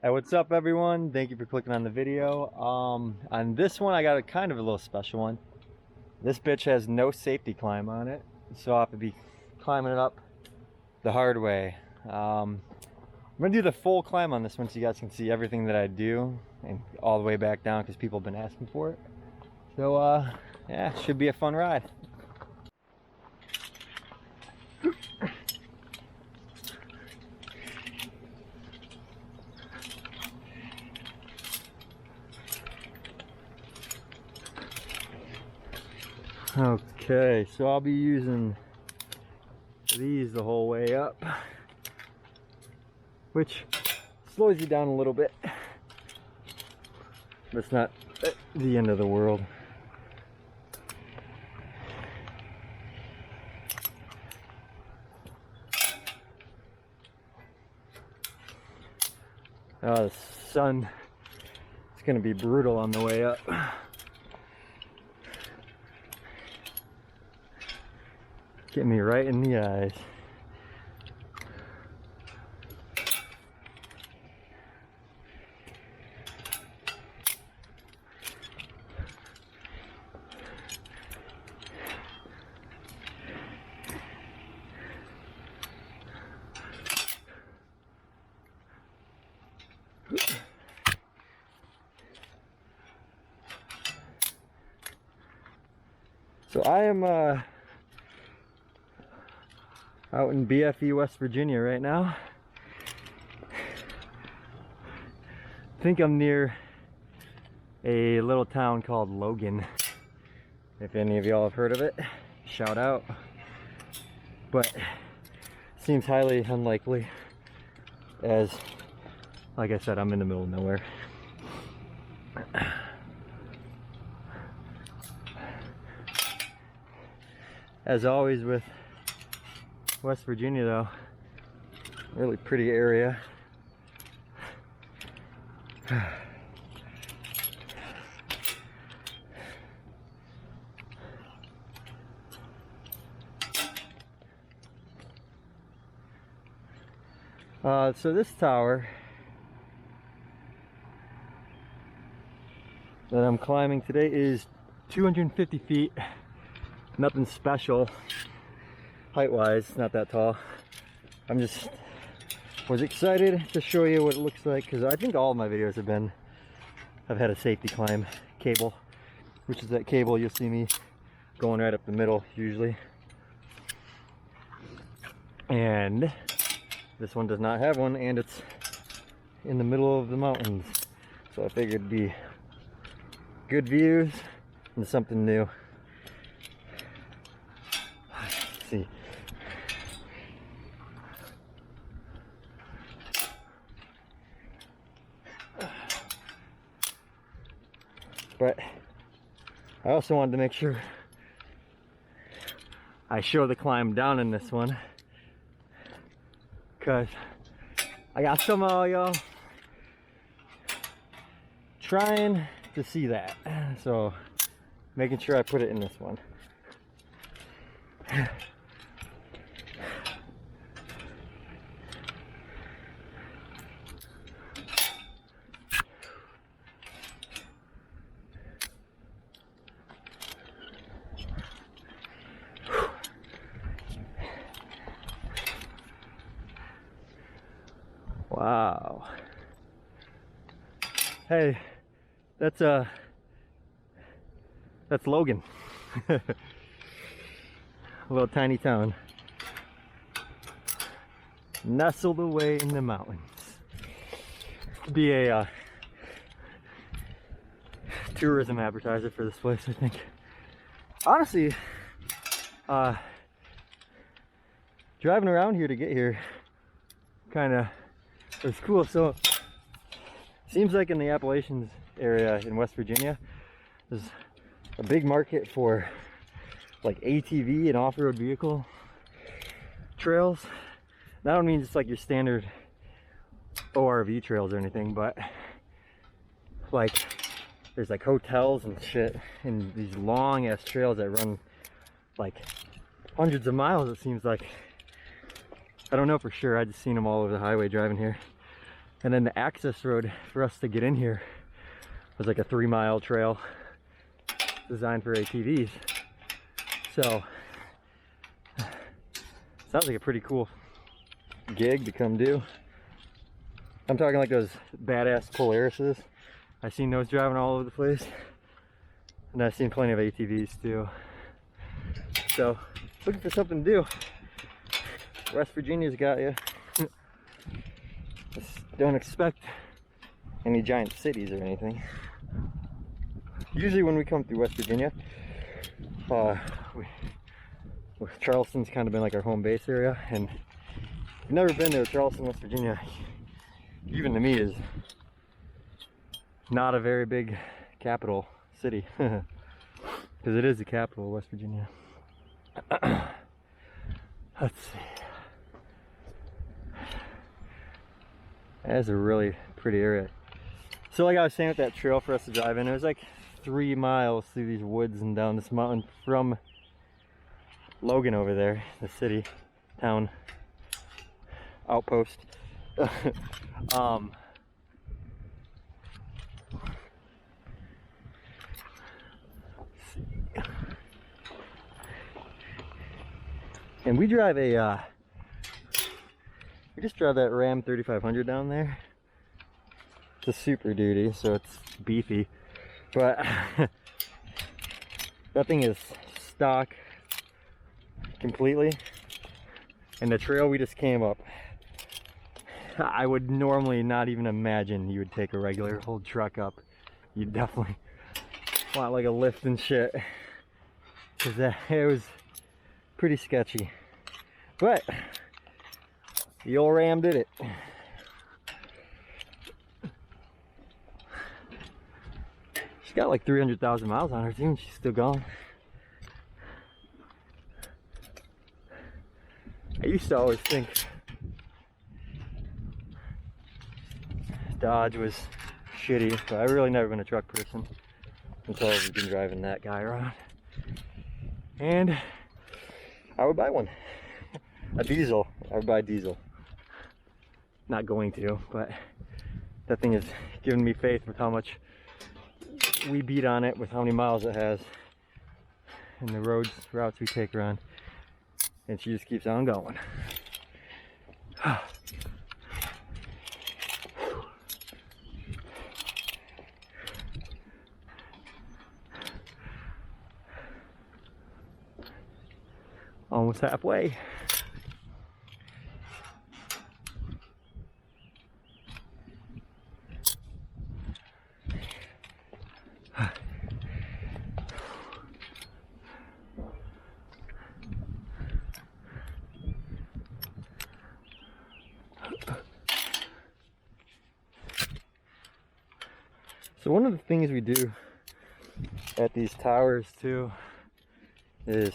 Hey, what's up everyone? Thank you for clicking on the video. On this one I got a kind of a little special one. This bitch has no safety climb on it, so I'll have to be climbing it up the hard way. I'm gonna do the full climb on this one so you guys can see everything that I do and all the way back down because people have been asking for it. So yeah, it should be a fun ride. Okay, so I'll be using these the whole way up, which slows you down a little bit, but it's not the end of the world. The sun is going to be brutal on the way up. Get me right in the eyes. So I am out in BFE, West Virginia right now. I think I'm near a little town called Logan. If any of y'all have heard of it, shout out. But seems highly unlikely, as like I said, I'm in the middle of nowhere. As always with West Virginia though, really pretty area. So this tower that I'm climbing today is 250 feet. Nothing special height-wise, not that tall. I'm just was excited to show you what it looks like because I think all of my videos have had a safety climb cable, which is that cable you'll see me going right up the middle usually. And this one does not have one, and it's in the middle of the mountains. So I figured it'd be good views and something new. Let's see. But I also wanted to make sure I show the climb down in this one, because I got some of y'all trying to see that, so making sure I put it in this one. Wow. Hey, that's Logan. A little tiny town nestled away in the mountains. Be a tourism advertiser for this place, I think. Honestly, driving around here to get here kind of was cool. So seems like in the Appalachians area in West Virginia, there's a big market for like ATV and off-road vehicle trails. And I don't mean just like your standard ORV trails or anything, but like there's like hotels and shit and these long ass trails that run like hundreds of miles, it seems like. I don't know for sure, I just seen them all over the highway driving here. And then the access road for us to get in here was like a 3-mile trail designed for ATVs. So, sounds like a pretty cool gig to come do. I'm talking like those badass Polarises. I've seen those driving all over the place. And I've seen plenty of ATVs too. So, looking for something to do. West Virginia's got you. Just don't expect any giant cities or anything. Usually when we come through West Virginia, Charleston's kind of been like our home base area, and if you've never been there, Charleston, West Virginia, even to me, is not a very big capital city, because it is the capital of West Virginia. Let's see. That's a really pretty area. So like I was saying with that trail for us to drive in, it was like 3 miles through these woods and down this mountain from Logan over there, the city, town, outpost. And we drive a, we just drive that Ram 3500 down there. It's a Super Duty, so it's beefy, but that thing is stock completely. And the trail we just came up, I would normally not even imagine you would take a regular old truck up. You'd definitely want like a lift and shit, because it was pretty sketchy. But the old Ram did it. She's got like 300,000 miles on her too, and she's still going. I used to always think Dodge was shitty, but I've really never been a truck person until I've been driving that guy around. And I would buy one. A diesel. I would buy a diesel. Not going to, but that thing has given me faith with how much we beat on it, with how many miles it has, and the routes we take around. And she just keeps on going. Almost halfway. So one of the things we do at these towers too is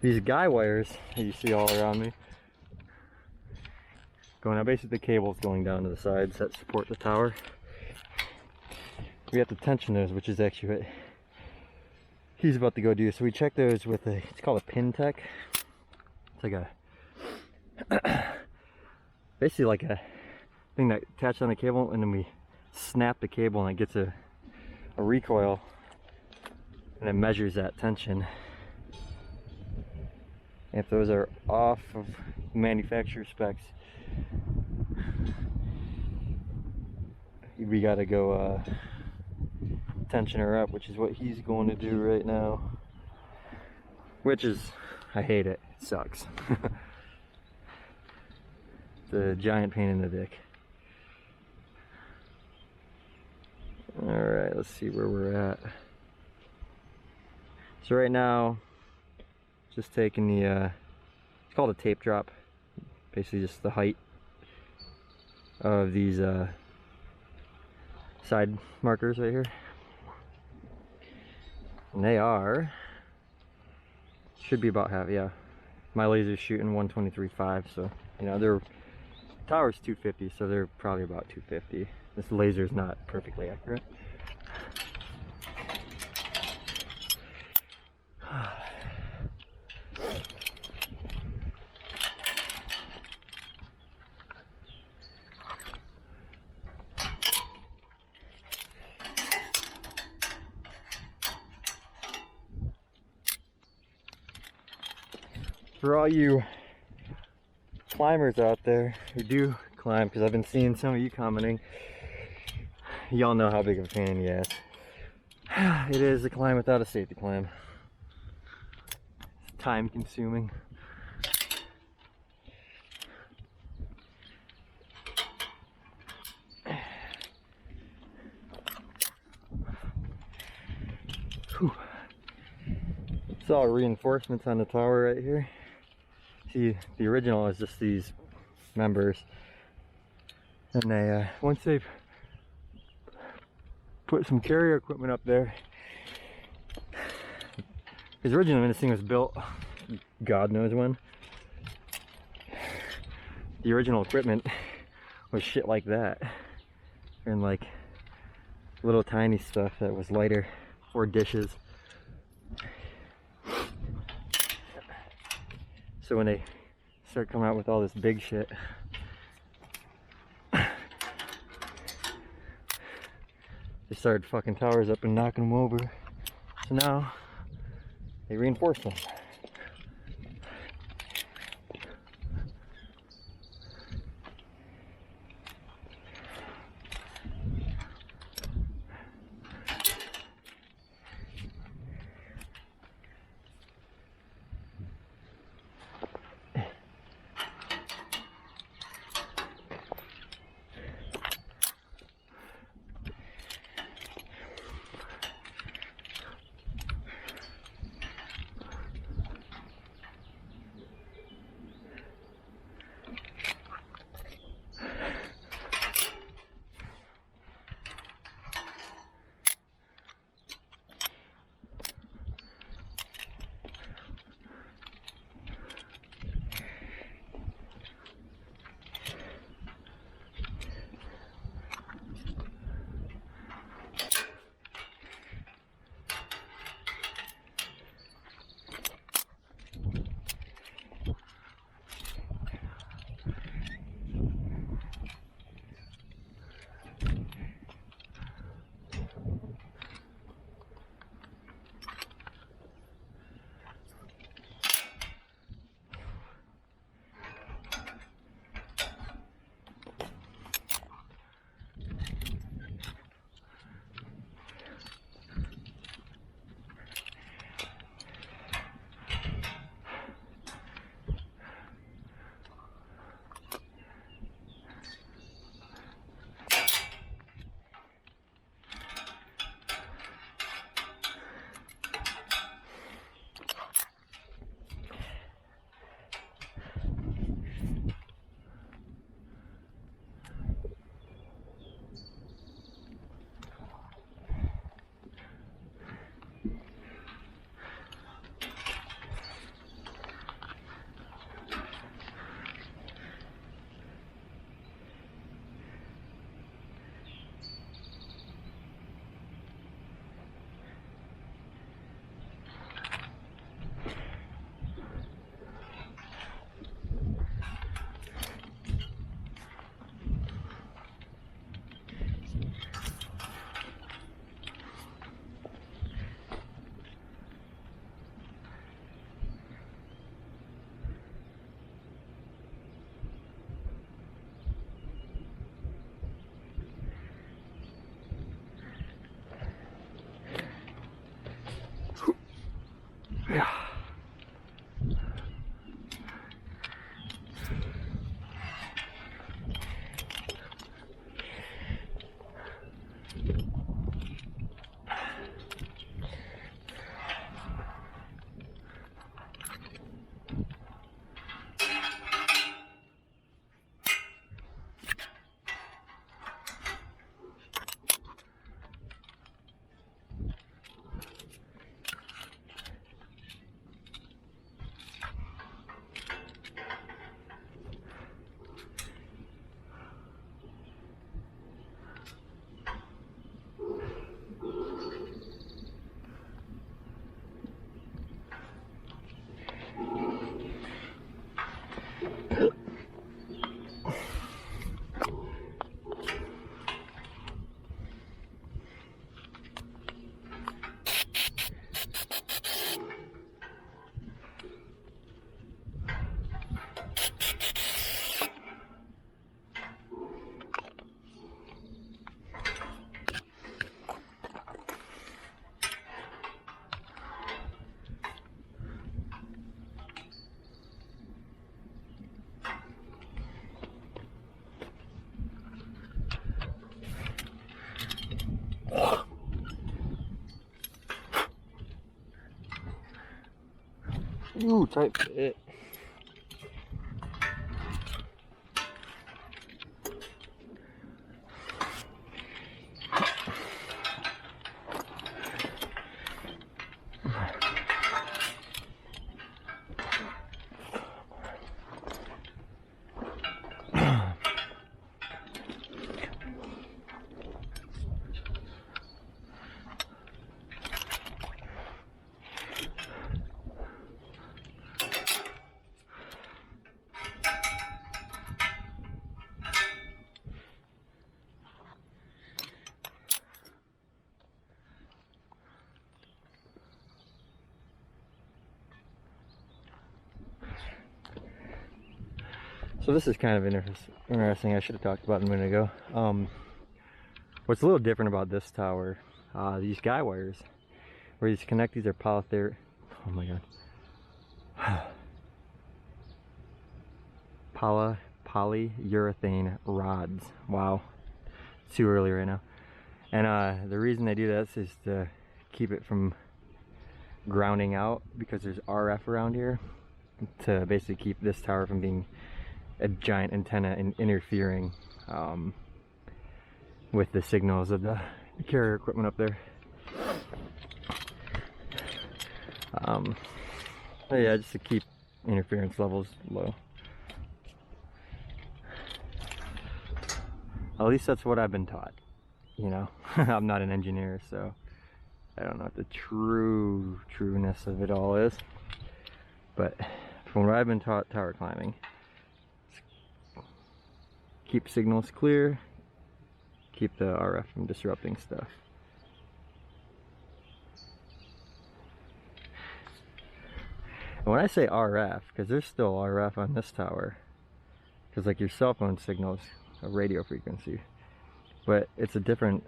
these guy wires that you see all around me going out. Basically the cables going down to the sides that support the tower. We have to tension those, which is actually what he's about to go do. So we check those with a, it's called a pin tech. It's like a basically like a thing that attached on the cable, and then we snap the cable and it gets a recoil, and it measures that tension. If those are off of manufacturer specs, we gotta go tension her up, which is what he's going to do right now. Which is, I hate it. It sucks. It's a giant pain in the dick. Alright, let's see where we're at. So right now, just taking the, it's called a tape drop. Basically just the height of these side markers right here. And they are, should be about half, yeah. My laser's shooting 123.5, so, you know, their tower's 250, so they're probably about 250. This laser's not perfectly accurate. for all you climbers out there who do climb, because I've been seeing some of you commenting, y'all know how big of a pain in the ass it is to climb without a safety climb. It's time consuming. Whew. It's all reinforcements on the tower right here. See, the original is just these members, and they once they put some carrier equipment up there, because originally when this thing was built, God knows when, the original equipment was shit like that, and like little tiny stuff that was lighter, or dishes. So when they start coming out with all this big shit, they started fucking towers up and knocking them over. So now they reinforce them. Ooh, tight fit. So this is kind of interesting. I should have talked about it a minute ago. What's a little different about this tower, these guy wires, where these connect, these are polyurethane. Oh my god. Polyurethane rods. Wow. It's too early right now. And the reason they do this is to keep it from grounding out, because there's RF around here to basically keep this tower from being a giant antenna and interfering with the signals of the carrier equipment up there. But yeah, just to keep interference levels low. At least that's what I've been taught, you know. I'm not an engineer, so I don't know what the trueness of it all is. But from what I've been taught tower climbing, keep signals clear, keep the RF from disrupting stuff. And when I say RF, because there's still RF on this tower, because like your cell phone signals a radio frequency, but it's a different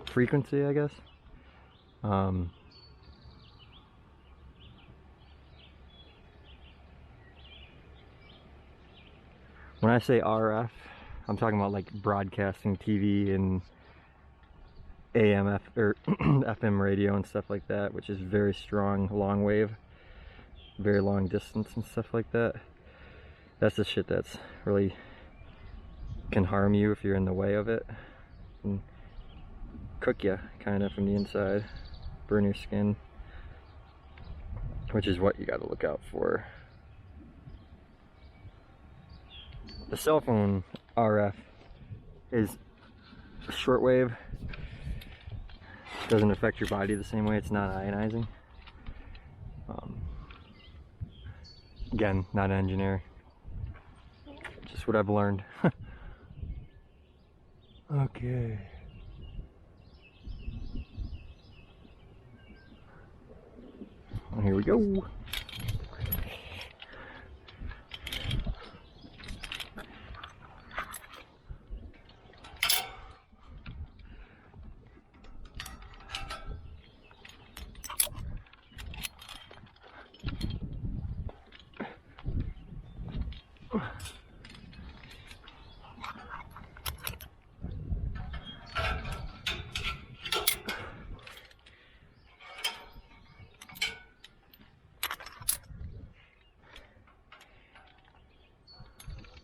frequency, I guess. When I say RF, I'm talking about like broadcasting TV and AM or FM radio and stuff like that, which is very strong, long wave, very long distance and stuff like that. That's the shit that's really can harm you if you're in the way of it, and cook you kind of from the inside, burn your skin, which is what you got to look out for. The cell phone RF is shortwave. Doesn't affect your body the same way. It's not ionizing. Again, not an engineer. Just what I've learned. Okay. Well, here we go.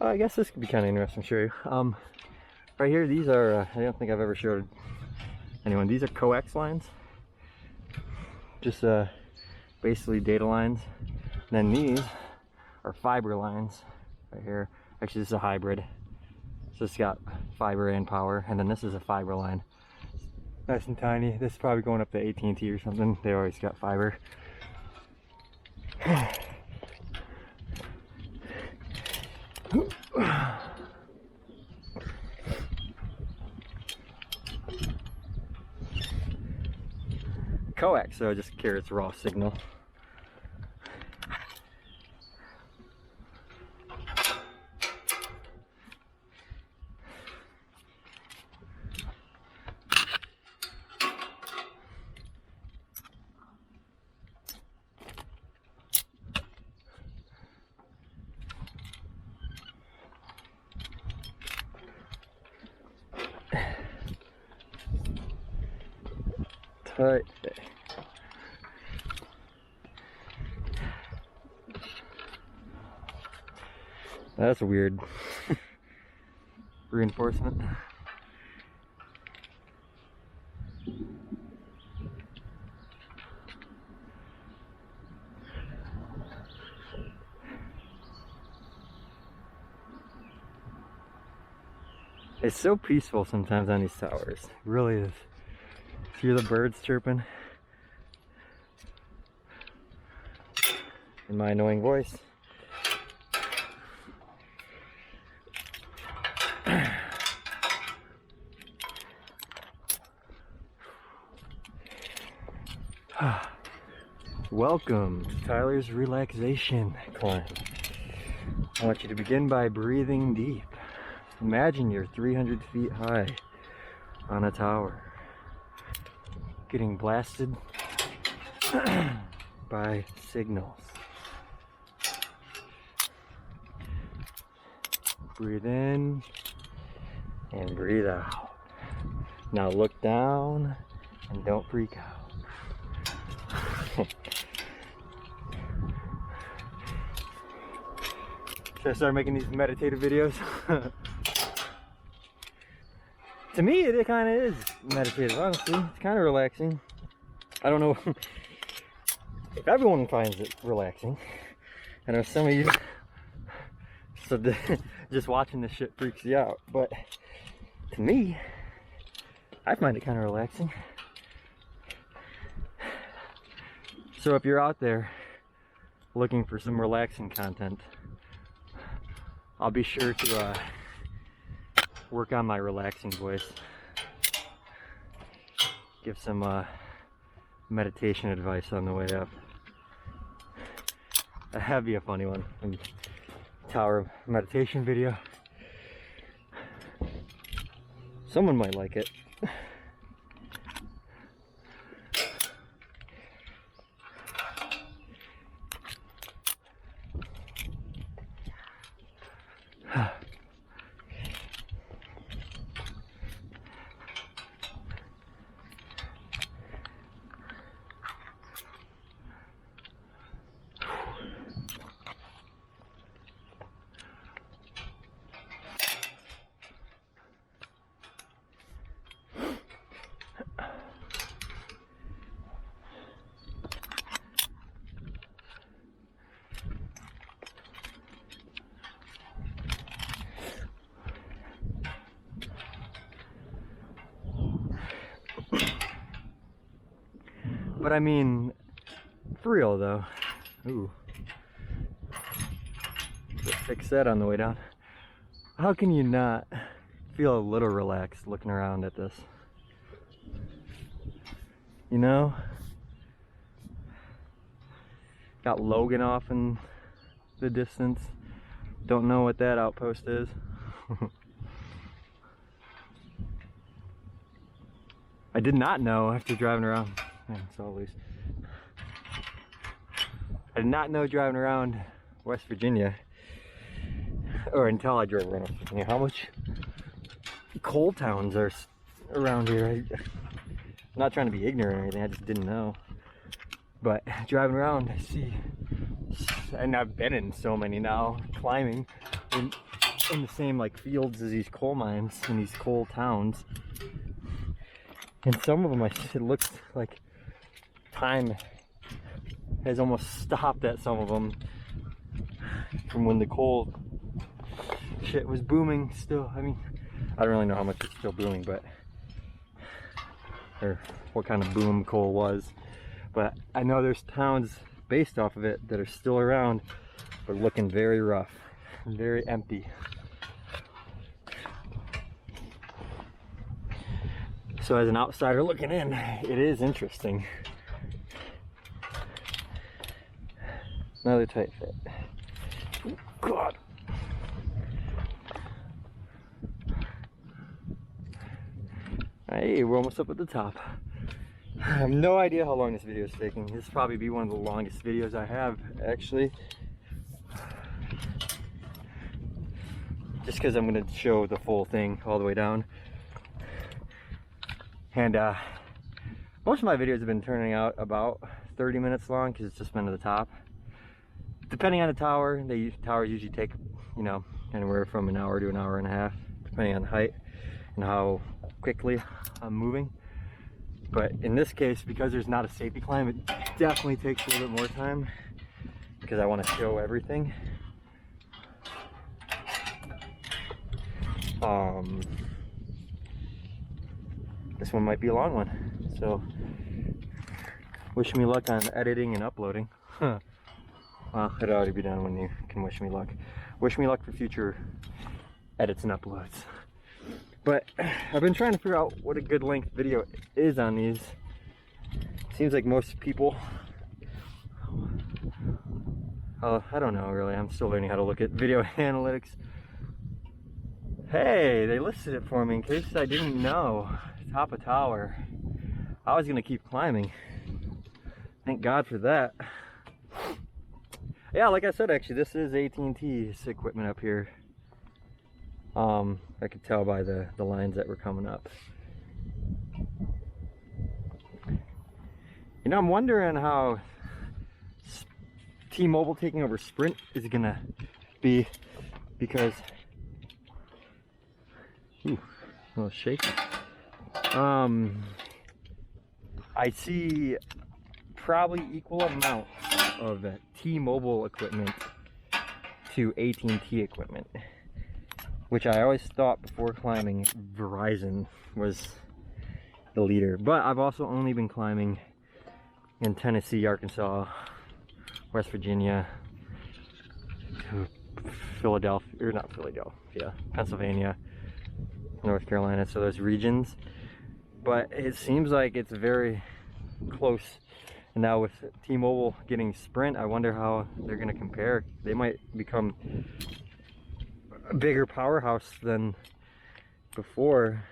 I guess this could be kind of interesting to show you. Right here, these are, I don't think I've ever showed anyone, these are coax lines. Just basically data lines. And then these are fiber lines right here. Actually, this is a hybrid. So it's got fiber and power. And then this is a fiber line. Nice and tiny. This is probably going up to AT&T or something. They always got fiber. Coax, so it just carries raw signal. Tight. That's weird. Reinforcement. It's so peaceful sometimes on these towers. It really is. Hear the birds chirping. And my annoying voice. Welcome to Tyler's relaxation climb. I want you to begin by breathing deep. Imagine you're 300 feet high on a tower, getting blasted by signals. Breathe in and breathe out. Now look down and don't freak out. Should I start making these meditative videos? To me, it kind of is meditative, honestly. It's kind of relaxing. I don't know if everyone finds it relaxing. I know some of you, so just watching this shit freaks you out. But to me, I find it kind of relaxing. So if you're out there looking for some relaxing content, I'll be sure to work on my relaxing voice. Give some meditation advice on the way up. That'd be a funny one. Tower meditation video. Someone might like it. But I mean, for real though. Ooh. Fix that on the way down. How can you not feel a little relaxed looking around at this? You know? Got Logan off in the distance. Don't know what that outpost is. I did not know after driving around. Man, it's all loose. I did not know driving around West Virginia, or until I drove around West Virginia, how much coal towns are around here. I'm not trying to be ignorant or anything, I just didn't know. But driving around, I see, and I've been in so many now, climbing in the same like fields as these coal mines and these coal towns. And some of them, it looks like time has almost stopped at some of them from when the coal shit was booming still. I mean, I don't really know how much it's still booming, but, or what kind of boom coal was. But I know there's towns based off of it that are still around, but looking very rough, very empty. So as an outsider looking in, it is interesting. Another tight fit. Oh, God. Hey, we're almost up at the top. I have no idea how long this video is taking. This will probably be one of the longest videos I have, actually. Just because I'm going to show the full thing all the way down. And most of my videos have been turning out about 30 minutes long because it's just been to the top. Depending on the tower, towers usually take you know, anywhere from an hour to an hour and a half, depending on height and how quickly I'm moving. But in this case, because there's not a safety climb, it definitely takes a little bit more time because I want to show everything. This one might be a long one, so wish me luck on editing and uploading. Well, it'd already be done when you can wish me luck. Wish me luck for future edits and uploads. But I've been trying to figure out what a good length video is on these. Seems like most people, I don't know really, I'm still learning how to look at video analytics. Hey, they listed it for me in case I didn't know. Top of tower. I was gonna keep climbing. Thank God for that. Yeah, like I said, actually, this is AT&T's equipment up here. I could tell by the lines that were coming up. You know, I'm wondering how T-Mobile taking over Sprint is gonna be, because ooh, a little shaky. I see probably equal amount of T-Mobile equipment to AT&T equipment, which I always thought before climbing Verizon was the leader. But I've also only been climbing in Tennessee, Arkansas, West Virginia, Philadelphia, or not Philadelphia, Pennsylvania, North Carolina, so those regions. But it seems like it's very close. And now with T-Mobile getting Sprint, I wonder how they're going to compare. They might become a bigger powerhouse than before.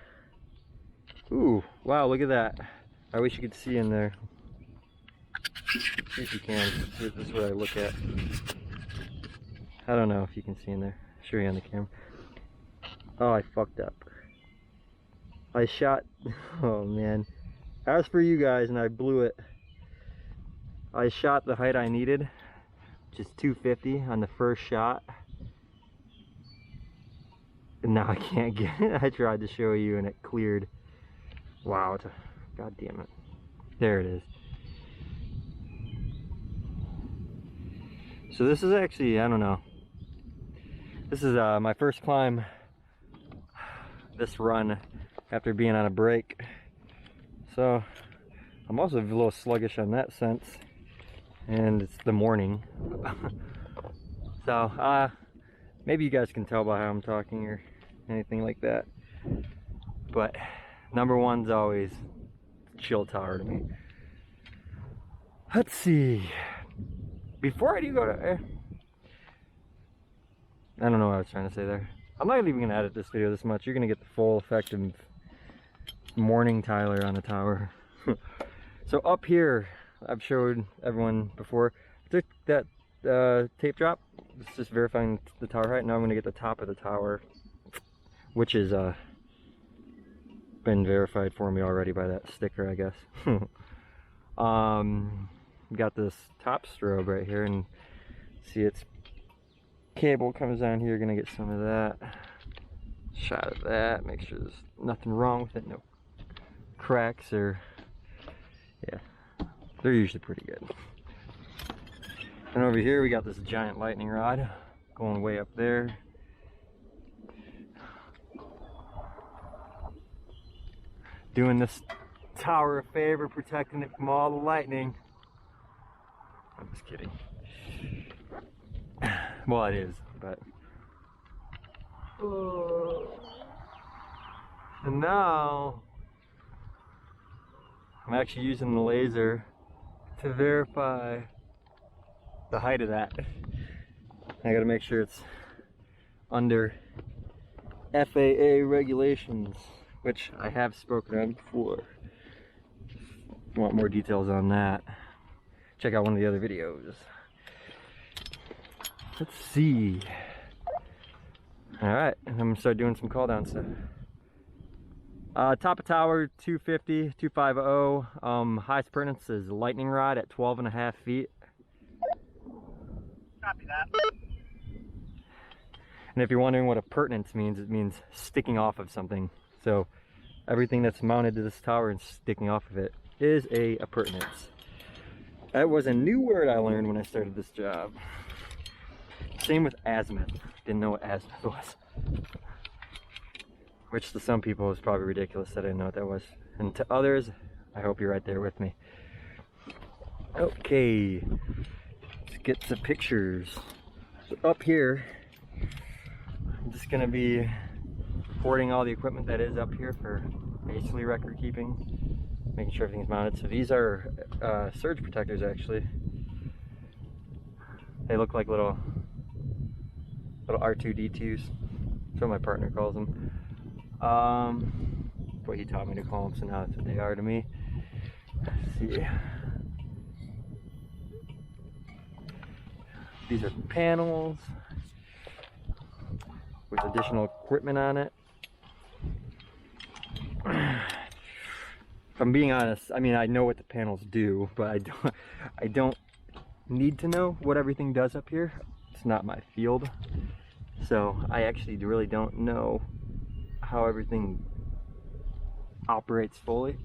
Ooh, wow, look at that. I wish you could see in there. See if you can. This is what I look at. I don't know if you can see in there. I'll show you on the camera. Oh, I fucked up. I shot, oh man. As for you guys, and I blew it. I shot the height I needed, which is 250 on the first shot. And now I can't get it. I tried to show you and it cleared. Wow, god damn it. There it is. So this is actually, I don't know. This is my first climb this run after being on a break. So I'm also a little sluggish on that sense. And it's the morning. So maybe you guys can tell by how I'm talking or anything like that. But number one's always chill tower to me. Let's see. Before I do go to, I don't know what I was trying to say there. I'm not even gonna edit this video this much. You're gonna get the full effect of morning Tyler on the tower. So up here, I've showed everyone before. I took that tape drop. It's just verifying the tower height. Now I'm gonna get the top of the tower, which is been verified for me already by that sticker, I guess. Got this top strobe right here, and see its cable comes down here. Gonna get some of that shot of that. Make sure there's nothing wrong with it. No cracks or yeah. They're usually pretty good. And over here we got this giant lightning rod going way up there. Doing this tower a favor, protecting it from all the lightning. I'm just kidding. Well, it is, but. And now I'm actually using the laser to verify the height of that. I gotta make sure it's under FAA regulations, which I have spoken on before. If you want more details on that, check out one of the other videos. Let's see. Alright, I'm gonna start doing some call down stuff. Top of tower 250, 250. Highest pertinence is lightning rod at 12.5 feet. Copy that. And if you're wondering what appurtenance means, it means sticking off of something. So everything that's mounted to this tower and sticking off of it is a appurtenance. That was a new word I learned when I started this job. Same with azimuth. Didn't know what azimuth was. Which to some people is probably ridiculous that I didn't know what that was. And to others, I hope you're right there with me. Okay, let's get some pictures. So up here, I'm just gonna be recording all the equipment that is up here for basically record keeping, making sure everything's mounted. So these are surge protectors actually. They look like little R2-D2s. That's what my partner calls them. What he taught me to call them, so now that's what they are to me. Let's see. These are panels with additional equipment on it. If I'm being honest, I mean, I know what the panels do, but I don't need to know what everything does up here. It's not my field. So I actually really don't know how everything operates fully.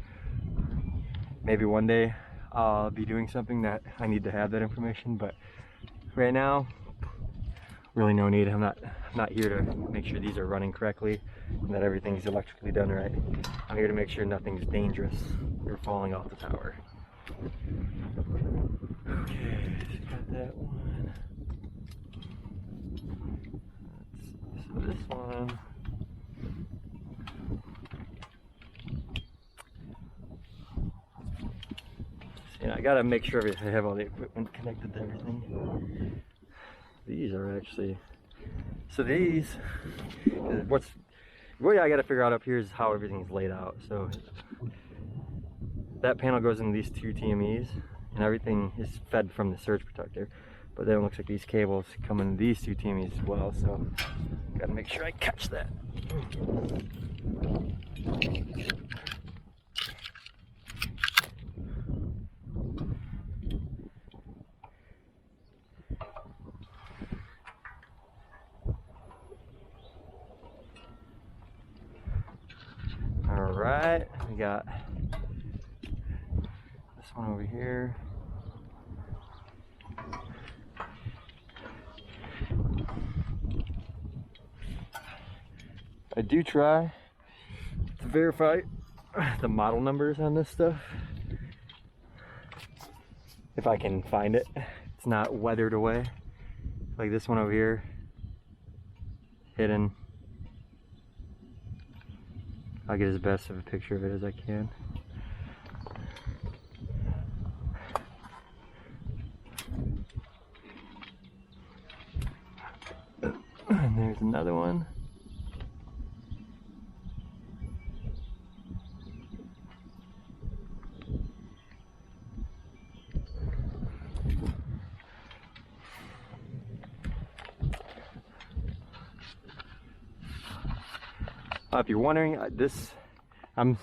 Maybe one day I'll be doing something that I need to have that information, but right now, really no need. I'm not here to make sure these are running correctly and that everything's electrically done right. I'm here to make sure nothing's dangerous or falling off the tower. Okay, got that one. So this one. And I gotta make sure I have all the equipment connected to everything. These are actually, so these, what I gotta figure out up here is how everything's laid out. So that panel goes in these two TMEs and everything is fed from the surge protector. But then it looks like these cables come in these two TMEs as well. So gotta make sure I catch that. Alright, we got this one over here. I do try to verify the model numbers on this stuff. If I can find it. It's not weathered away. Like this one over here. Hidden. I'll get as best of a picture of it as I can. And there's another one. If you're wondering, I'm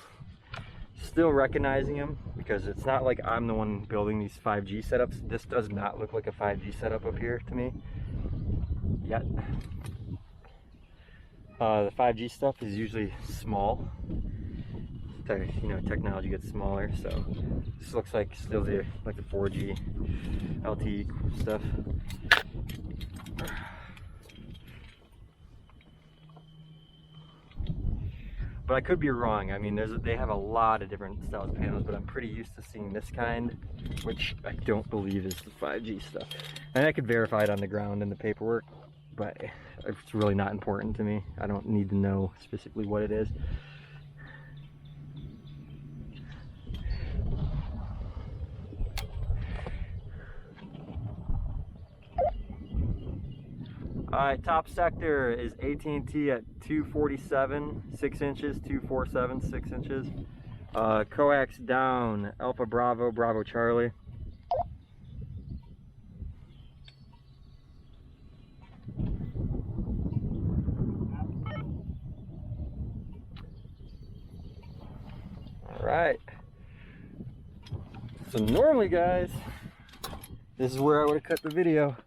still recognizing them because it's not like I'm the one building these 5G setups. This does not look like a 5G setup up here to me yet. The 5G stuff is usually small. You know, technology gets smaller, so this looks like still like the 4G LTE stuff. But I could be wrong. I mean, they have a lot of different styles of panels, but I'm pretty used to seeing this kind, which I don't believe is the 5G stuff. And I could verify it on the ground in the paperwork, but it's really not important to me. I don't need to know specifically what it is. Alright, top sector is AT&T at 247, 6 inches, 247, 6 inches. Coax down, Alpha Bravo, Bravo Charlie. Alright. So normally, guys, this is where I would have cut the video.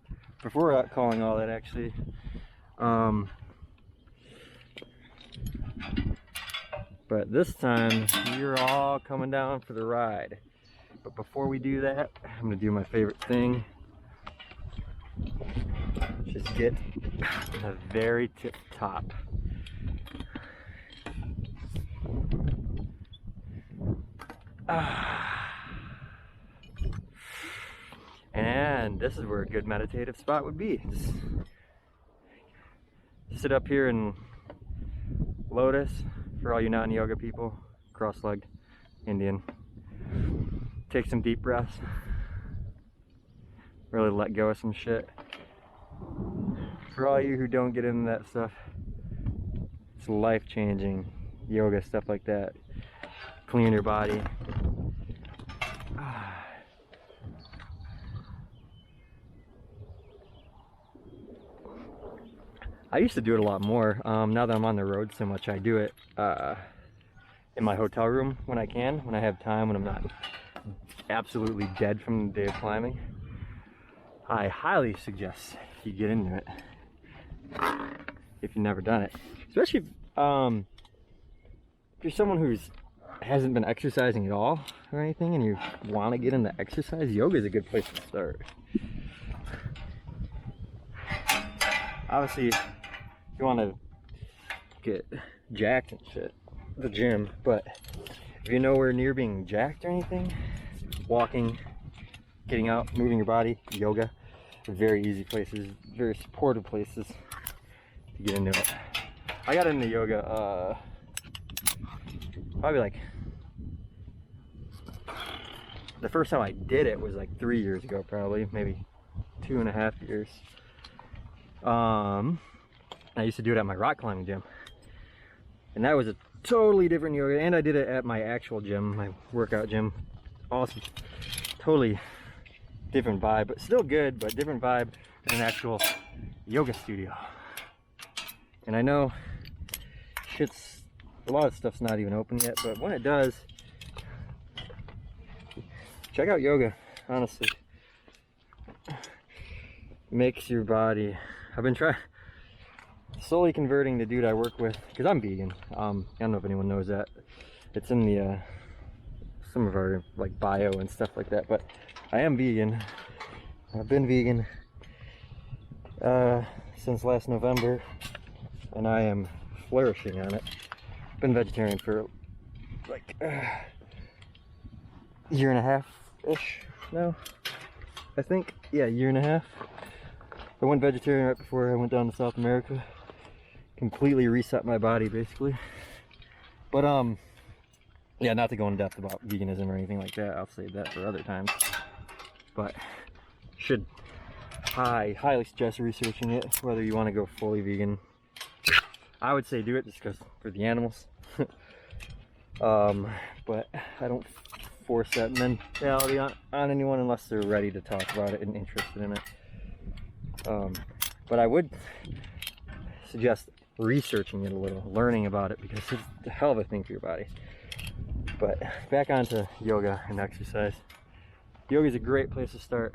Before calling all that, actually, But this time, you're all coming down for the ride. But before we do that, I'm gonna do my favorite thing. Just get the very tip top. And this is where a good meditative spot would be. Just sit up here in lotus for all you non-yoga people, cross-legged Indian. Take some deep breaths. Really let go of some shit. For all you who don't get into that stuff, it's life-changing yoga, stuff like that. Clean your body. I used to do it a lot more. Now that I'm on the road so much, I do it in my hotel room when I can, when I have time, when I'm not absolutely dead from the day of climbing. I highly suggest you get into it if you've never done it. Especially if you're someone who's hasn't been exercising at all or anything and you want to get into exercise, yoga is a good place to start. Obviously, you want to get jacked and shit at the gym, but if you're nowhere near being jacked or anything, walking, getting out, moving your body, yoga, very easy places, very supportive places to get into it. I got into yoga probably like the first time I did it was like 3 years ago, probably maybe 2.5 years. I used to do it at my rock climbing gym, and that was a totally different yoga. And I did it at my actual gym, my workout gym. Awesome, totally different vibe, but still good, but different vibe than an actual yoga studio. And I know a lot of stuff's not even open yet, but when it does, check out yoga. Honestly, makes your body. I've been slowly converting the dude I work with, because I'm vegan. I don't know if anyone knows that. It's in the some of our like bio and stuff like that, but I am vegan. I've been vegan since last November, and I am flourishing on it. I've been vegetarian for like a year and a half-ish now, I think. Yeah, a year and a half. I went vegetarian right before I went down to South America. Completely reset my body, basically. But yeah, not to go in depth about veganism or anything like that. I'll save that for other times. But should highly suggest researching it, whether you want to go fully vegan. I would say do it just because for the animals. But I don't force that mentality on anyone unless they're ready to talk about it and interested in it. But I would suggest researching it a little, learning about it, because it's a hell of a thing for your body. But back onto yoga and exercise. Yoga is a great place to start.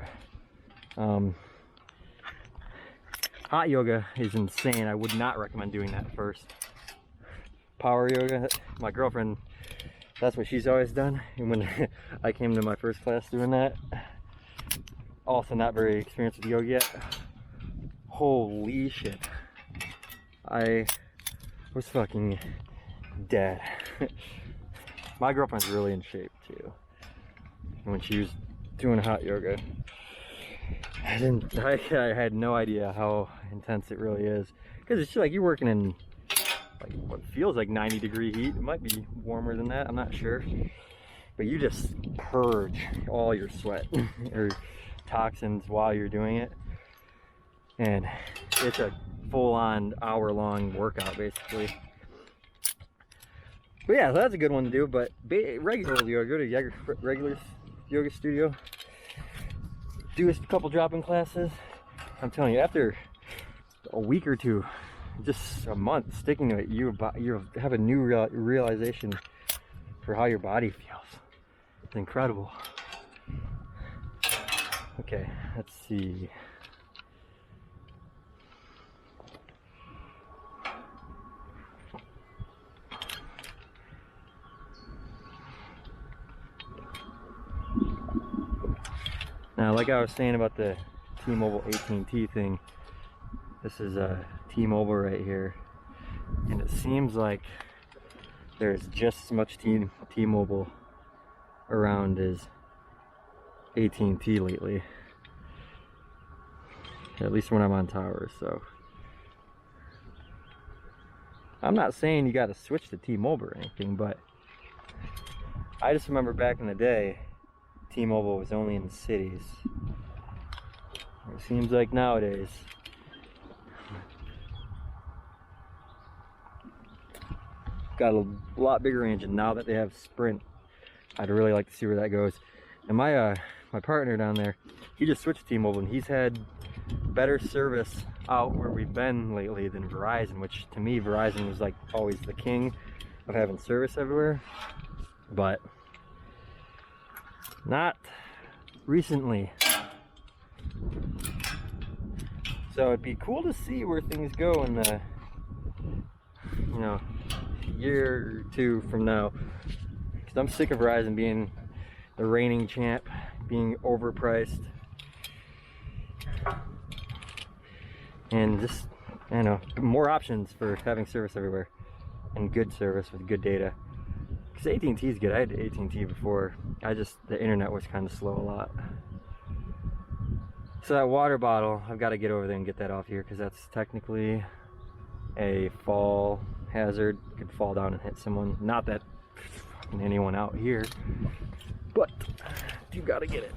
Hot yoga is insane. I would not recommend doing that first. Power yoga, my girlfriend, that's what she's always done. And when I came to my first class doing that, also not very experienced with yoga yet, holy shit, I was fucking dead. My girlfriend's really in shape too. When she was doing hot yoga, I had no idea how intense it really is, because it's just like you're working in like what feels like 90-degree heat. It might be warmer than that, I'm not sure, but you just purge all your sweat or toxins while you're doing it, and it's a full-on hour-long workout basically. But yeah, so that's a good one to do. But regular yoga, go to regular yoga studio, do a couple drop-in classes. I'm telling you, after a week or two, just a month sticking to it, you have a new realization for how your body feels. It's incredible. Okay, let's see. Now, like I was saying about the T-Mobile AT&T thing, this is a T-Mobile right here, and it seems like there's just as much T-Mobile around as AT&T lately, at least when I'm on towers. So I'm not saying you got to switch to T-Mobile or anything, but I just remember back in the day, T-Mobile was only in the cities. It seems like nowadays got a lot bigger range, and now that they have Sprint, I'd really like to see where that goes. And my partner down there, he just switched to T-Mobile, and he's had better service out where we've been lately than Verizon, which to me Verizon was like always the king of having service everywhere, but not recently. So it'd be cool to see where things go in the, you know, year or two from now, because I'm sick of Verizon being the reigning champ, being overpriced, and just, I don't know, more options for having service everywhere, and good service with good data. Because AT&T is good. I had AT&T before. The internet was kind of slow a lot. So that water bottle, I've got to get over there and get that off here, because that's technically a fall hazard. Could fall down and hit someone. Not that fucking anyone out here, but you got to get it.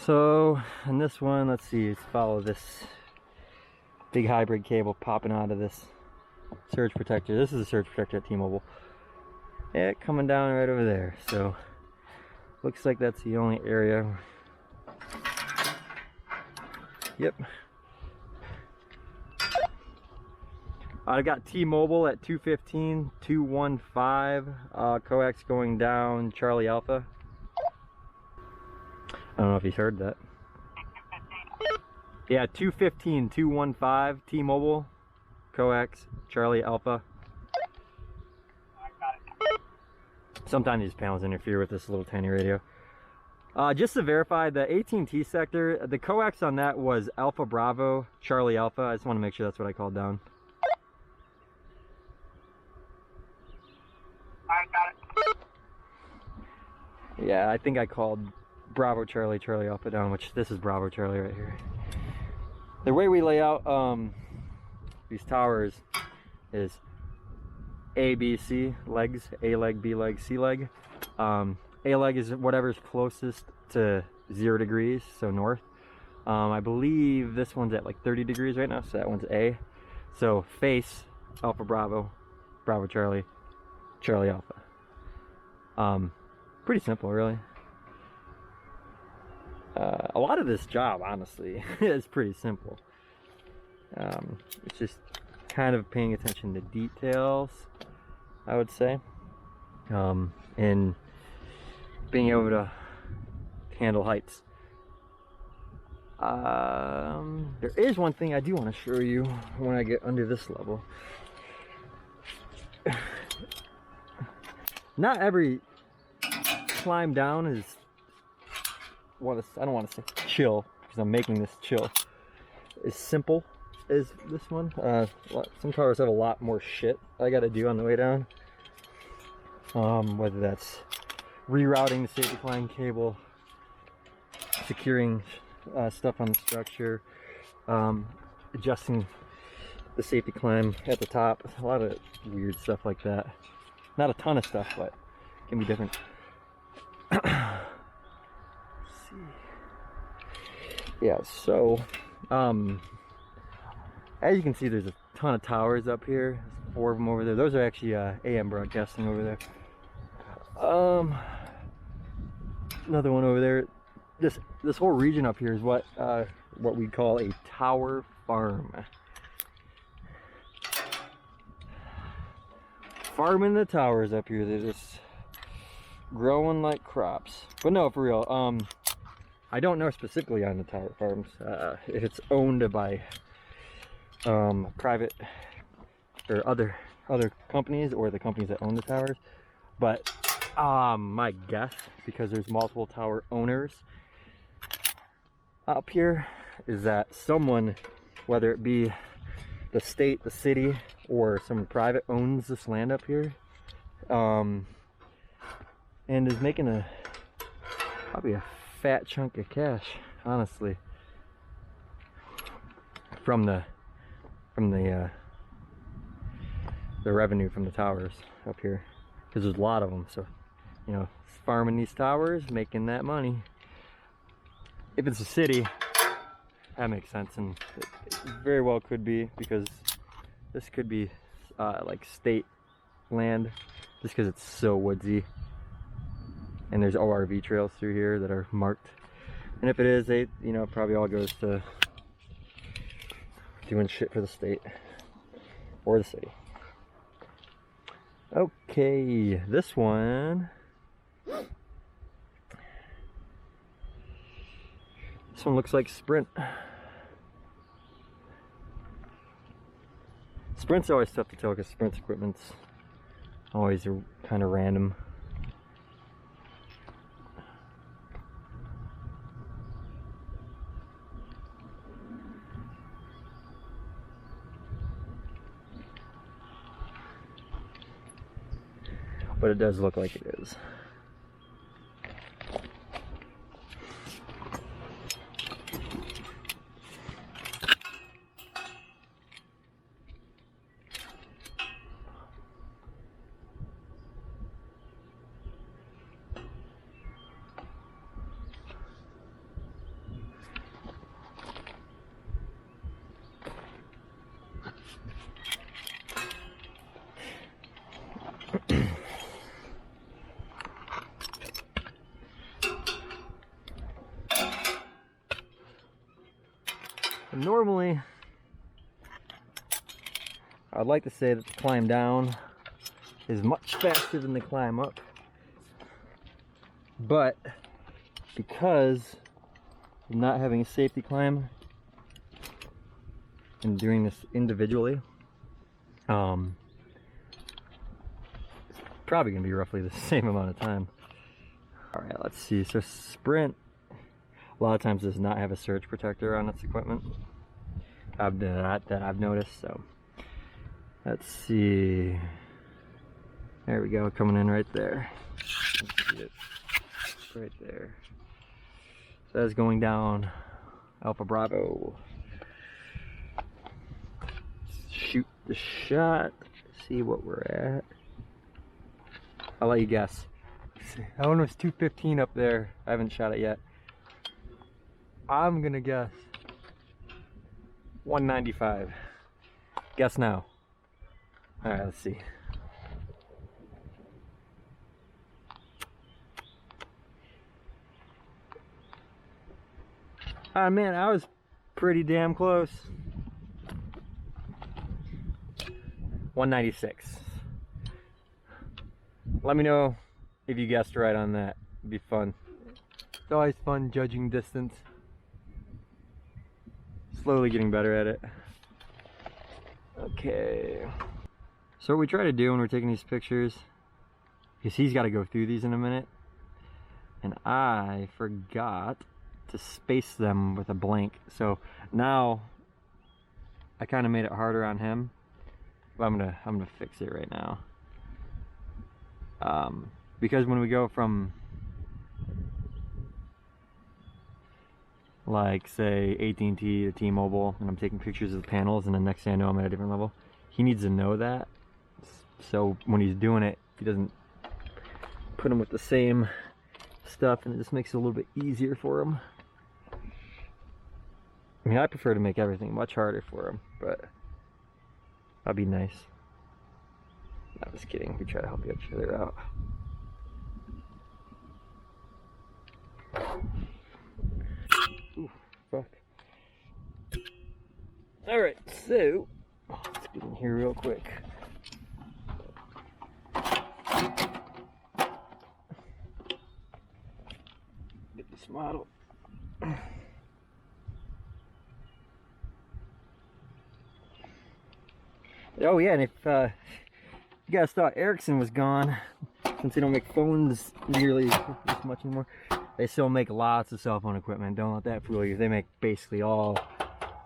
So, in this one, let's see, let's follow this big hybrid cable popping out of this surge protector. This is a surge protector at T-Mobile. Yeah, coming down right over there. So, looks like that's the only area. Yep. I got T-Mobile at 215, 215, coax going down Charlie Alpha. I don't know if he's heard that. Yeah, 215, 215, T-Mobile, coax, Charlie Alpha. I got it. Sometimes these panels interfere with this little tiny radio. Just to verify, the AT&T sector, the coax on that was Alpha Bravo, Charlie Alpha. I just want to make sure that's what I called down. I got it. Yeah, I think I called Bravo Charlie, Charlie Alpha down, which this is Bravo Charlie right here. The way we lay out these towers is A, B, C legs, A leg, B leg, C leg. A leg is whatever's closest to 0 degrees, so north. I believe this one's at like 30 degrees right now, so that one's A. So face, Alpha Bravo, Bravo Charlie, Charlie Alpha. Pretty simple, really. A lot of this job, honestly, is pretty simple. It's just kind of paying attention to details, I would say, and being able to handle heights. There is one thing I do want to show you when I get under this level. Not every climb down is, I don't want to say chill, because I'm making this chill, as simple as this one. Some towers have a lot more shit I gotta do on the way down. Whether that's rerouting the safety climb cable, securing stuff on the structure, adjusting the safety climb at the top, a lot of weird stuff like that. Not a ton of stuff, but it can be different. Yeah, so As you can see, there's a ton of towers up here. There's 4 of them over there. Those are actually AM broadcasting over there. Another one over there. This whole region up here is what we call a tower farm. Farming the towers up here. They're just growing like crops. But no, for real. I don't know specifically on the tower farms if it's owned by private or other companies or the companies that own the towers. But my guess, because there's multiple tower owners up here, is that someone, whether it be the state, the city, or someone private, owns this land up here, and is making probably a fat chunk of cash, honestly, from the revenue from the towers up here, because there's a lot of them. So, you know, farming these towers, making that money. If it's a city, that makes sense, and it very well could be, because this could be like state land, just because it's so woodsy, and there's ORV trails through here that are marked. And if it is, they, you know, probably all goes to doing shit for the state or the city. Okay, this one. This one looks like Sprint. Sprint's always tough to tell because Sprint's equipment's always kind of random. But it does look like it is. Normally, I'd like to say that the climb down is much faster than the climb up, but because of not having a safety climb and doing this individually, it's probably gonna be roughly the same amount of time. All right, let's see. So Sprint, a lot of times, does not have a surge protector on its equipment. That I've noticed. So let's see. There we go, coming in right there. Let's see it. Right there. So that's going down Alpha Bravo. Shoot the shot. See what we're at. I'll let you guess. That one was 215 up there. I haven't shot it yet. I'm gonna guess 195. Guess now. Alright, let's see. Ah, man, I was pretty damn close. 196. Let me know if you guessed right on that. It'd be fun. It's always fun judging distance. Slowly getting better at it. Okay. So what we try to do when we're taking these pictures, because he's got to go through these in a minute, and I forgot to space them with a blank. So now I kind of made it harder on him. But I'm gonna fix it right now. Because when we go from, like, say AT&T to T-Mobile, and I'm taking pictures of the panels, and the next thing I know I'm at a different level, he needs to know that. So when he's doing it, he doesn't put them with the same stuff, and it just makes it a little bit easier for him. I mean, I prefer to make everything much harder for them, but that'd be nice. I'm just kidding. We try to help each other out. Ooh, fuck. Alright, so let's get in here real quick. Get this model. Oh yeah, and if you guys thought Ericsson was gone, since they don't make phones nearly this much anymore, they still make lots of cell phone equipment. Don't let that fool you. They make basically all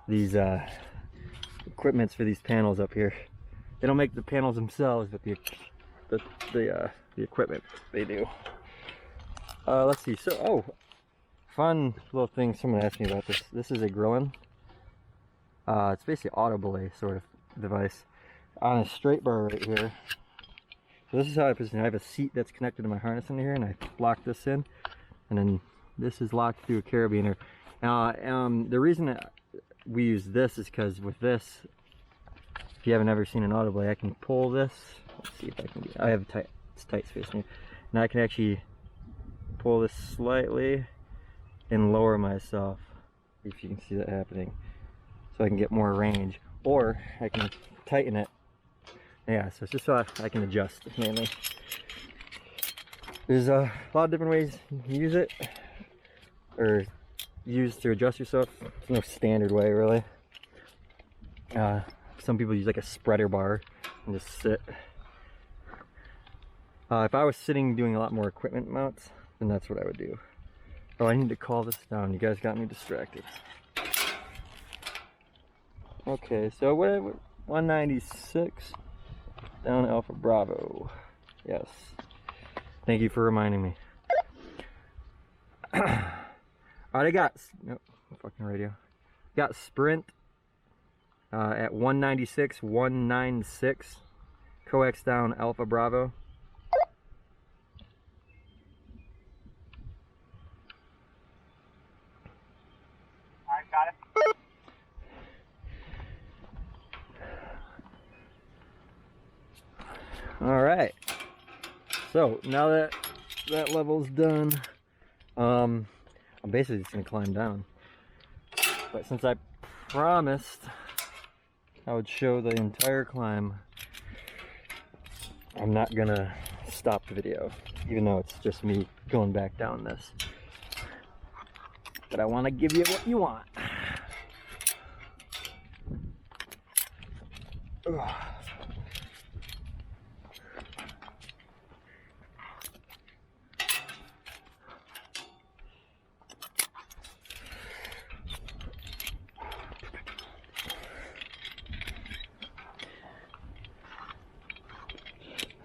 these equipments for these panels up here. They don't make the panels themselves, but the equipment they do. Let's see. So, oh, fun little thing. Someone asked me about this. This is a Grillin. It's basically auto belay sort of device on a straight bar right here. So this is how I position it. I have a seat that's connected to my harness in here, and I lock this in, and then this is locked through a carabiner. The reason that we use this is because with this, if you haven't ever seen an auto belay, I can pull this. Let's see if I can get. I have it's tight space here. Now I can actually pull this slightly and lower myself, if you can see that happening, so I can get more range, or I can tighten it. Yeah, so it's just so I can adjust mainly. There's a lot of different ways you can use it, or use to adjust yourself. There's no standard way really. Some people use like a spreader bar and just sit. If I was sitting doing a lot more equipment mounts, then that's what I would do. Oh, I need to call this down. You guys got me distracted. Okay, so what? 196 down Alpha Bravo. Yes. Thank you for reminding me. Alright, I got nope, fucking radio. Got Sprint at 196, 196. Coax down Alpha Bravo. I got it. All right. So now that that level's done, I'm basically just gonna climb down. But since I promised I would show the entire climb, I'm not gonna stop the video, even though it's just me going back down this. But I want to give you what you want. Ugh.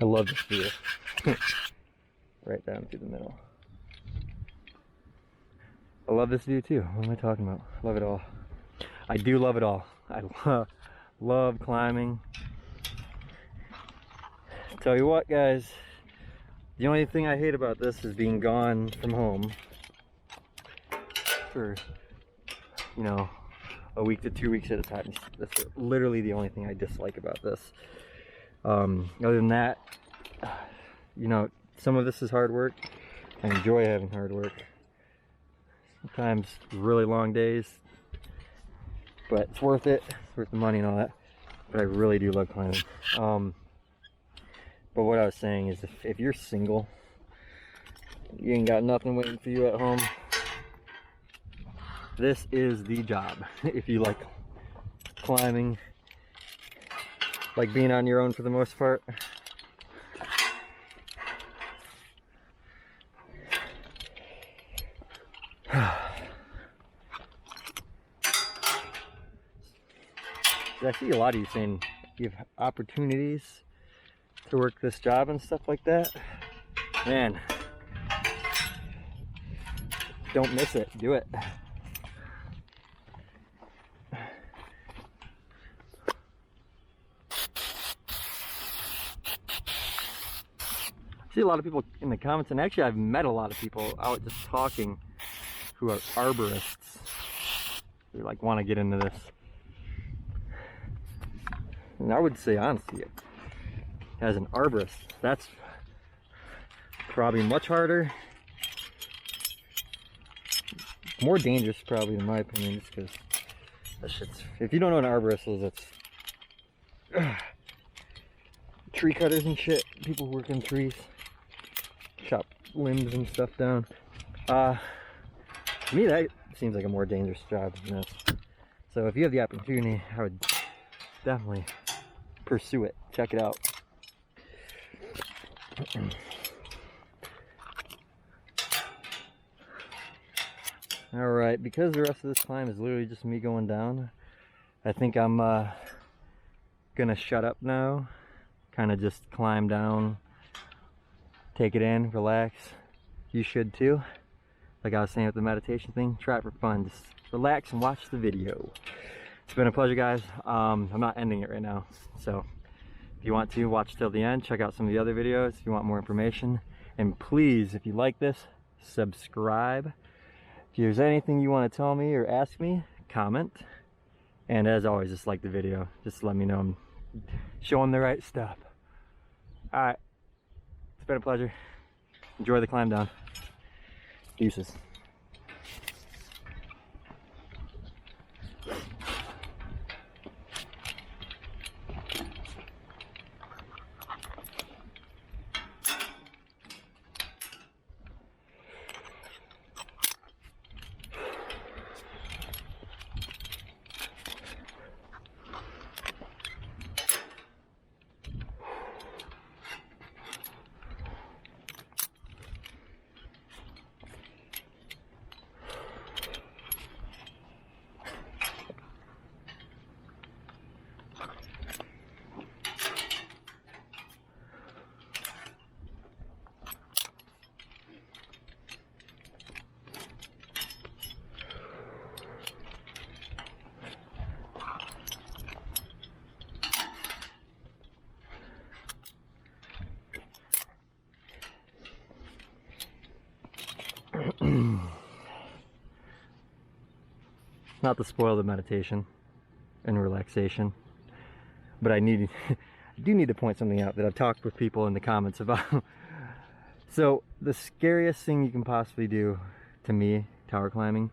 I love this view. Right down through the middle. I love this view too. What am I talking about? Love it all. I do love it all. I love climbing. Tell you what, guys, the only thing I hate about this is being gone from home for, you know, a week to 2 weeks at a time. That's literally the only thing I dislike about this. Other than that, you know, some of this is hard work. I enjoy having hard work. Sometimes really long days, but it's worth it. It's worth the money and all that. But I really do love climbing. But what I was saying is, if you're single, you ain't got nothing waiting for you at home, this is the job. If you like climbing, like being on your own for the most part. I see a lot of you saying you have opportunities to work this job and stuff like that. Man, don't miss it. Do it. I see a lot of people in the comments, and actually I've met a lot of people out just talking who are arborists. or like want to get into this. And I would say honestly, it has an arborist. That's probably much harder, more dangerous probably in my opinion, just because that shit's, if you don't know what an arborist is, it's tree cutters and shit, people who work in trees, chop limbs and stuff down. To me that seems like a more dangerous job than this. So if you have the opportunity, I would definitely pursue it, check it out. Alright, because the rest of this climb is literally just me going down, I think I'm gonna shut up now, kind of just climb down, take it in, relax. You should too. Like I was saying with the meditation thing, try it for fun, just relax and watch the video. It's been a pleasure, guys. I'm not ending it right now, so if you want to watch till the end, check out some of the other videos if you want more information. And please, if you like this, subscribe. If there's anything you want to tell me or ask me, comment. And as always, just like the video. Just let me know I'm showing the right stuff. Alright, it's been a pleasure. Enjoy the climb down. Deuces. Not to spoil the meditation and relaxation, but I do need to point something out that I've talked with people in the comments about. So the scariest thing you can possibly do, to me, tower climbing,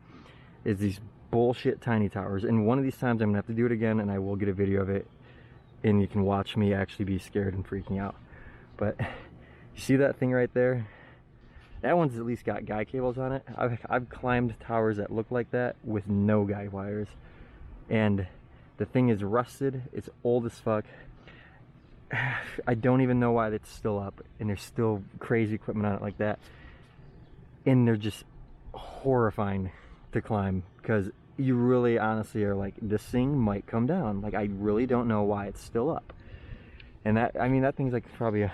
is these bullshit tiny towers. And one of these times I'm gonna have to do it again, and I will get a video of it, and you can watch me actually be scared and freaking out. But you see that thing right there? That one's at least got guy cables on it. I've climbed towers that look like that with no guy wires. And the thing is rusted, it's old as fuck. I don't even know why it's still up, and there's still crazy equipment on it like that. And they're just horrifying to climb, because you really honestly are like, this thing might come down. Like, I really don't know why it's still up. And that, I mean, that thing's like probably I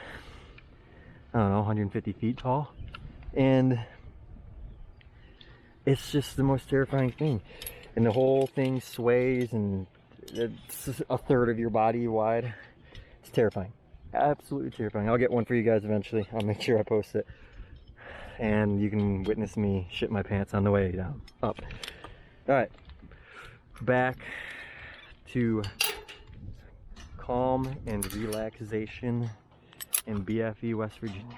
don't know, 150 feet tall. And it's just the most terrifying thing. And the whole thing sways, and it's a third of your body wide. It's terrifying. Absolutely terrifying. I'll get one for you guys eventually. I'll make sure I post it. And you can witness me shit my pants on the way down, up. Alright. Back to calm and relaxation in BFE, West Virginia.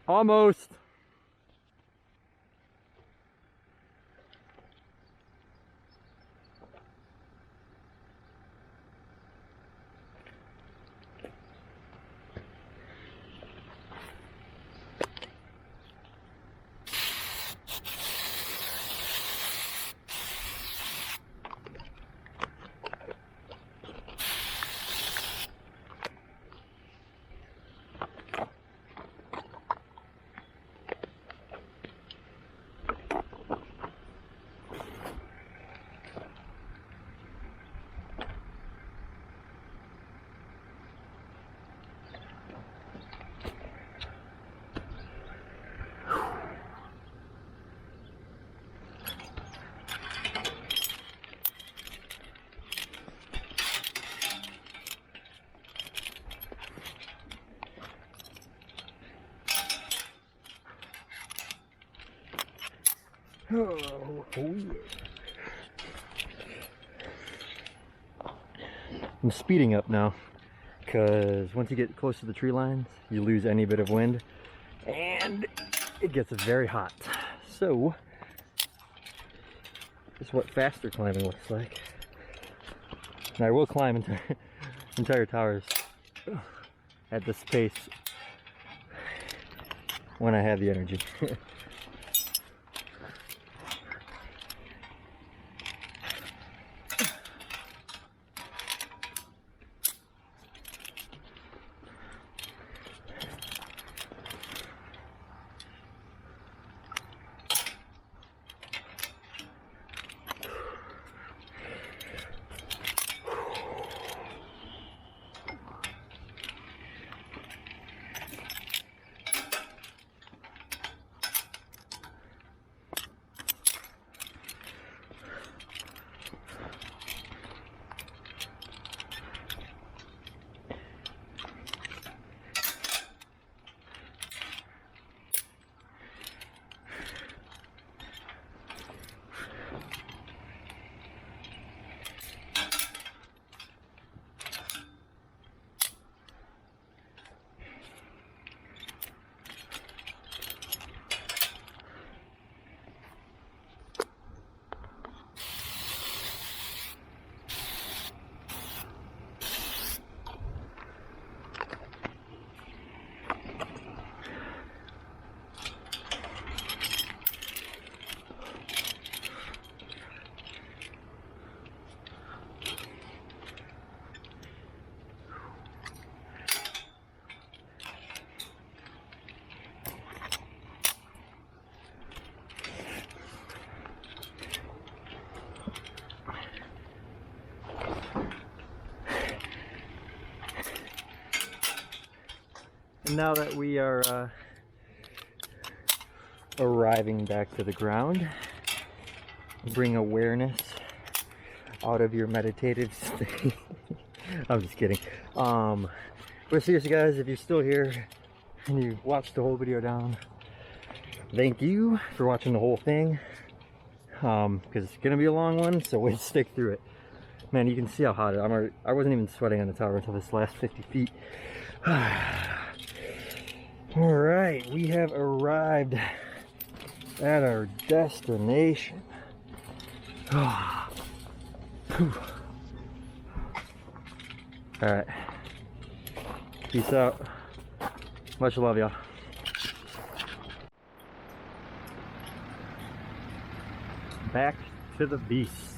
Almost. Oh, yeah. I'm speeding up now because once you get close to the tree lines, you lose any bit of wind and it gets very hot. So, this is what faster climbing looks like. And I will climb entire towers at this pace when I have the energy. And now that we are arriving back to the ground, bring awareness out of your meditative state. I'm just kidding. But seriously guys, if you're still here and you watched the whole video down, thank you for watching the whole thing. Because it's gonna be a long one, so we'll stick through it. Man, you can see how hot it is. I wasn't even sweating on the tower until this last 50 feet. Alright, we have arrived at our destination. Alright. Peace out. Much love, y'all. Back to the beast.